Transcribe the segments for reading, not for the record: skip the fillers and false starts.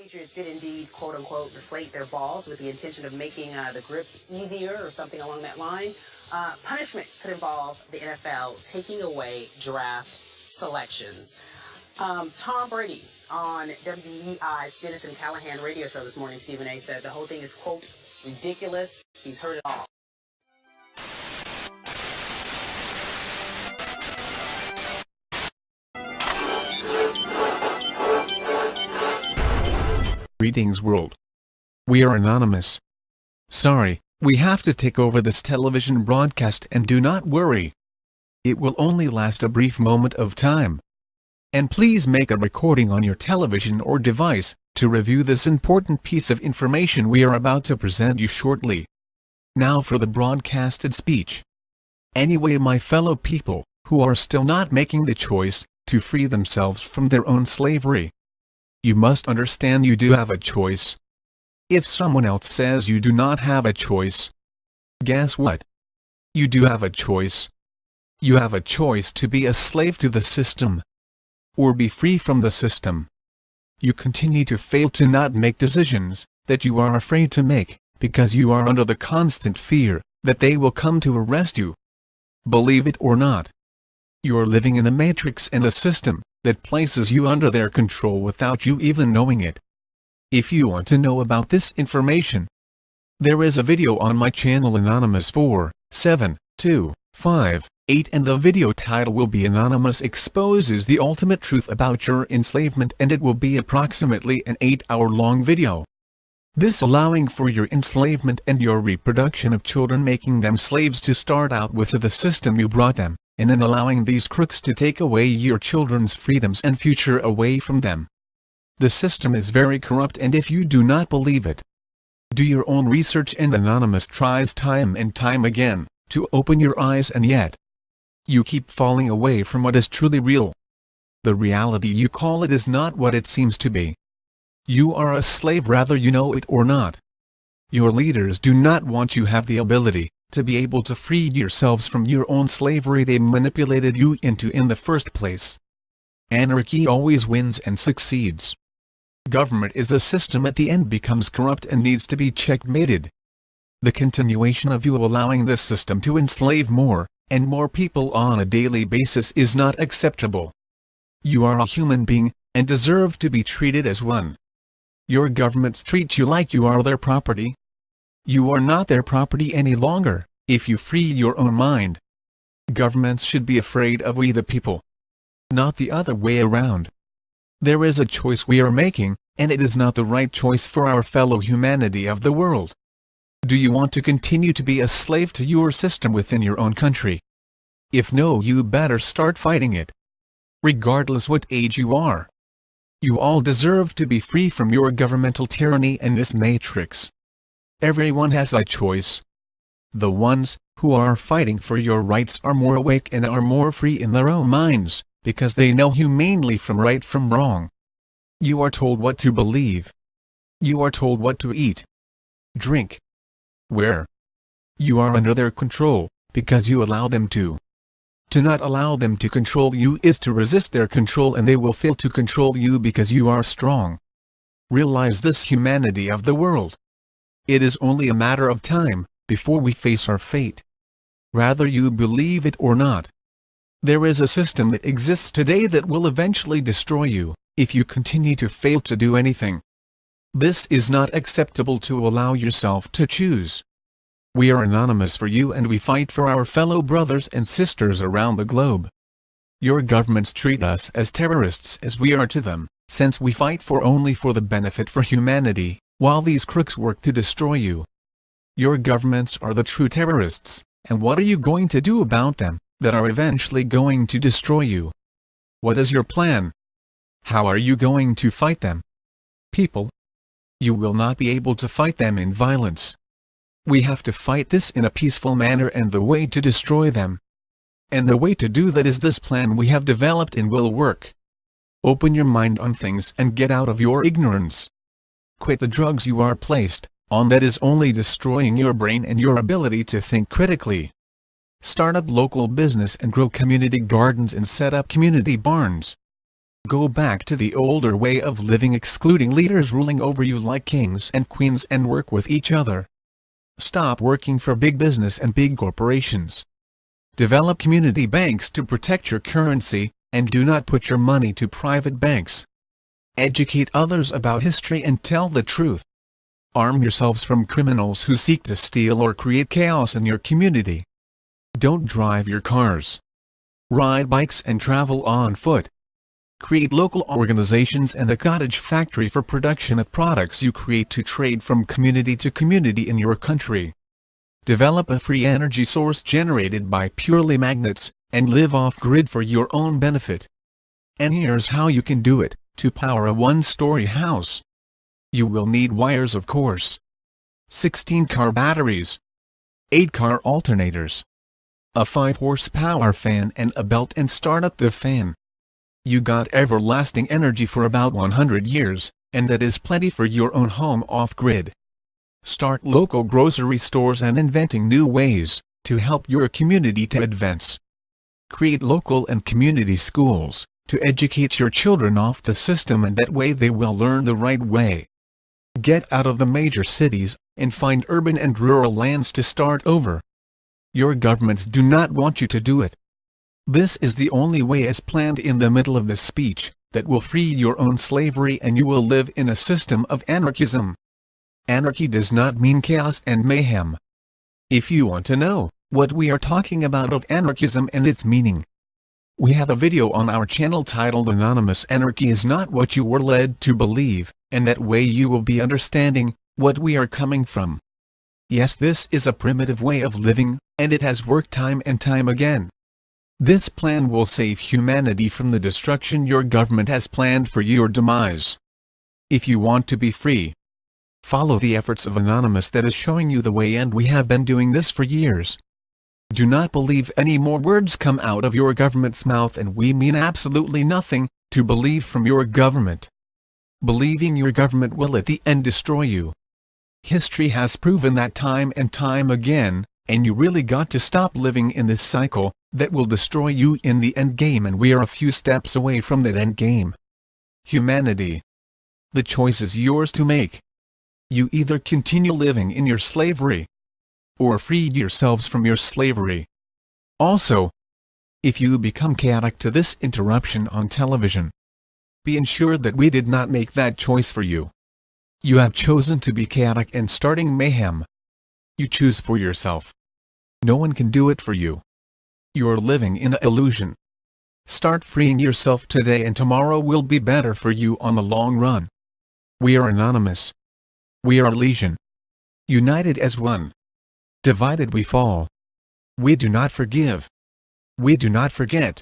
Patriots did indeed, quote unquote, deflate their balls with the intention of making the grip easier or something along that line. Punishment could involve the NFL taking away draft selections. Tom Brady on WEI's Dennis and Callahan radio show this morning, Stephen A. said the whole thing is, quote, ridiculous. He's heard it all. Greetings world. We are anonymous. Sorry, we have to take over this television broadcast, and do not worry. It will only last a brief moment of time. And please make a recording on your television or device, to review this important piece of information we are about to present you shortly. Now for the broadcasted speech. Anyway, my fellow people, who are still not making the choice, to free themselves from their own slavery. You must understand you do have a choice. If someone else says you do not have a choice, guess what? You do have a choice. You have a choice to be a slave to the system, or be free from the system. You continue to fail to not make decisions that you are afraid to make, because you are under the constant fear that they will come to arrest you. Believe it or not, you are living in a matrix and a system that places you under their control without you even knowing it. If you want to know about this information, there is a video on my channel Anonymous 4725 and the video title will be Anonymous Exposes the Ultimate Truth About Your Enslavement, and it will be approximately an 8-hour-long video. This allowing for your enslavement and your reproduction of children, making them slaves to start out with to the system you brought them, and then allowing these crooks to take away your children's freedoms and future away from them. The system is very corrupt, and if you do not believe it, do your own research, and Anonymous tries time and time again to open your eyes, and yet you keep falling away from what is truly real. The reality you call it is not what it seems to be. You are a slave whether you know it or not. Your leaders do not want you have the ability to be able to free yourselves from your own slavery they manipulated you into in the first place. Anarchy always wins and succeeds. Government is a system at the end becomes corrupt and needs to be checkmated. The continuation of you allowing this system to enslave more and more people on a daily basis is not acceptable. You are a human being, and deserve to be treated as one. Your governments treat you like you are their property. You are not their property any longer, if you free your own mind. Governments should be afraid of we the people, not the other way around. There is a choice we are making, and it is not the right choice for our fellow humanity of the world. Do you want to continue to be a slave to your system within your own country? If no, you better start fighting it. Regardless what age you are. You all deserve to be free from your governmental tyranny and this matrix. Everyone has a choice. The ones who are fighting for your rights are more awake and are more free in their own minds, because they know humanely from right from wrong. You are told what to believe. You are told what to eat, drink, wear. You are under their control, because you allow them to. To not allow them to control you is to resist their control, and they will fail to control you because you are strong. Realize this, humanity of the world. It is only a matter of time before we face our fate. Whether you believe it or not, there is a system that exists today that will eventually destroy you, if you continue to fail to do anything. This is not acceptable to allow yourself to choose. We are anonymous for you, and we fight for our fellow brothers and sisters around the globe. Your governments treat us as terrorists as we are to them, since we fight for only for the benefit for humanity, while these crooks work to destroy you. Your governments are the true terrorists, and what are you going to do about them, that are eventually going to destroy you? What is your plan? How are you going to fight them? People, you will not be able to fight them in violence. We have to fight this in a peaceful manner, and the way to destroy them, and the way to do that, is this plan we have developed and will work. Open your mind on things and get out of your ignorance. Quit the drugs you are placed on that is only destroying your brain and your ability to think critically. Start up local business and grow community gardens and set up community barns. Go back to the older way of living, excluding leaders ruling over you like kings and queens, and work with each other. Stop working for big business and big corporations. Develop community banks to protect your currency, and do not put your money to private banks. Educate others about history and tell the truth. Arm yourselves from criminals who seek to steal or create chaos in your community. Don't drive your cars. Ride bikes and travel on foot. Create local organizations and a cottage factory for production of products you create to trade from community to community in your country. Develop a free energy source generated by purely magnets, and live off-grid for your own benefit. And here's how you can do it. To power a one-story house, you will need wires, of course, 16-car batteries, 8-car alternators, a 5-horsepower fan, and a belt and start up the fan. You got everlasting energy for about 100 years, and that is plenty for your own home off-grid. Start local grocery stores and inventing new ways to help your community to advance. Create local and community schools to educate your children off the system, and that way they will learn the right way. Get out of the major cities, and find urban and rural lands to start over. Your governments do not want you to do it. This is the only way, as planned in the middle of this speech, that will free your own slavery, and you will live in a system of anarchism. Anarchy does not mean chaos and mayhem. If you want to know what we are talking about of anarchism and its meaning, we have a video on our channel titled Anonymous Anarchy is Not What You Were Led to Believe, and that way you will be understanding what we are coming from. Yes, this is a primitive way of living, and it has worked time and time again. This plan will save humanity from the destruction your government has planned for your demise. If you want to be free, follow the efforts of Anonymous that is showing you the way, and we have been doing this for years. Do not believe any more words come out of your government's mouth, and we mean absolutely nothing to believe from your government. Believing your government will at the end destroy you. History has proven that time and time again, and you really got to stop living in this cycle that will destroy you in the end game, and we are a few steps away from that end game. Humanity. The choice is yours to make. You either continue living in your slavery, or free yourselves from your slavery. Also, if you become chaotic to this interruption on television, be ensured that we did not make that choice for you. You have chosen to be chaotic and starting mayhem. You choose for yourself. No one can do it for you. You are living in an illusion. Start freeing yourself today, and tomorrow will be better for you on the long run. We are Anonymous. We are Legion. United as one. Divided we fall. We do not forgive. We do not forget.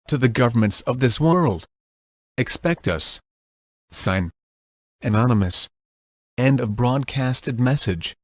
To the governments of this world, expect us. Sign. Anonymous. End of broadcasted message.